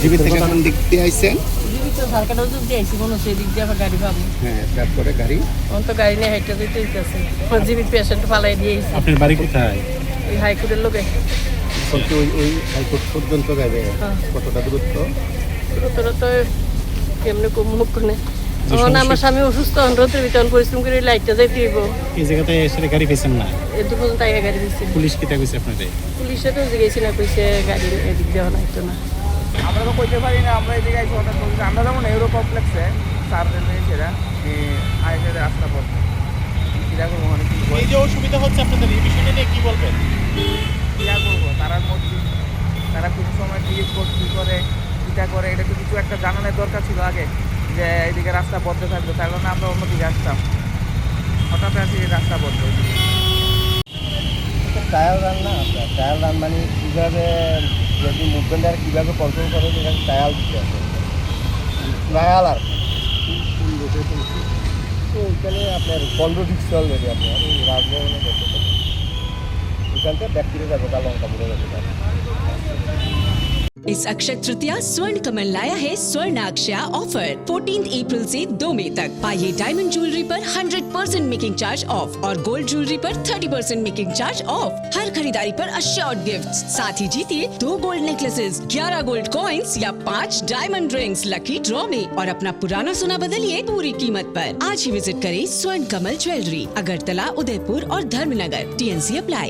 জীবিত থেকে কোন দিক দিয়ে আইছেন? জীবিত ঝাড়খান্ড ওদিক দিয়ে আইছি মনে হচ্ছে এদিক দিয়ে আবার গাড়ি পাবো। হ্যাঁ, তারপরে গাড়ি তখন তো গাড়ি নিয়ে হাইটে যেতে হইতেছে। জীবিত পেশেন্ট ফালাই দিয়ে আইছি আপনার বাড়ি কোথায়? ওই হাইকোর্টের লোকে। বলতে ওই হাইকোর্ট পর্যন্ত যাবে হ্যাঁ। কতটা দূরত্ব? তোরা তো কেমনে মুখ কোনে তখন আমার স্বামী অসুস্থ রোদের ভিতরে পরিশ্রম করে লাইটটা যাইতে হইব। এই জায়গাতে এসে গাড়ি পেয়েছেন না? এত পর্যন্ত আগে গাড়ি দিচ্ছি। পুলিশ কিতা কইছে আপনাদের? পুলিশে তো জিজ্ঞেসি না কইছে গাড়ি এদিক দেওয়া নাইতো না। আমরা তো কইতে পারি না, আমরা এদিকে আইছি হঠাৎ বলছি আমরা যেমন ইউরো কমপ্লেক্সে স্যার সেরা আইসে রাস্তা পথ কিরা করবো অনেক এই যে অসুবিধা হচ্ছে আপনাদের, এই বিষয়টা নিয়ে কি বলবেন? কিরা করবো তারার মধ্যে তারা কোন সময় ডিলিট কী করে কিটা করে এটা তো কিছু একটা জানানোর দরকার ছিল আগে যে এইদিকে রাস্তা বন্ধ থাকবে, তার কারণে আমরা অন্যদিকে আসতাম। হঠাৎ আসি রাস্তা বন্ধ হয়েছে। ট্রায়াল রান না, আপনার ট্রায়াল রান মানে কীভাবে যদি মুভমেন্ট আর কীভাবে কন্ট্রোল করে সেখানে ট্রায়াল দিতে হবে। ট্রায়াল আর ওইখানে আপনার 15 দিচ্ছে অলরেডি আপনার রাজভবনে করতে পারেন। ওইখান থেকে ব্যাকটেরিয়া যাবে তা লঙ্কা পড়ে যাবে। इस अक्षय तृतीया स्वर्ण कमल लाया है स्वर्ण अक्षया ऑफर 14 अप्रैल से 2 मई तक। पाइए डायमंड ज्वेलरी पर 100% मेकिंग चार्ज ऑफ और गोल्ड ज्वेलरी पर 30% मेकिंग चार्ज ऑफ। हर खरीदारी पर अश्योर्ड गिफ्ट्स, साथ ही जीतिए 2 गोल्ड नेकलेसेस, 11 गोल्ड कॉइन्स या 5 डायमंड रिंग्स लकी ड्रॉ में और अपना पुराना सोना बदलिए पूरी कीमत पर। आज ही विजिट करें स्वर्ण कमल ज्वेलरी, अगरतला, उदयपुर और धर्मनगर। TNC apply.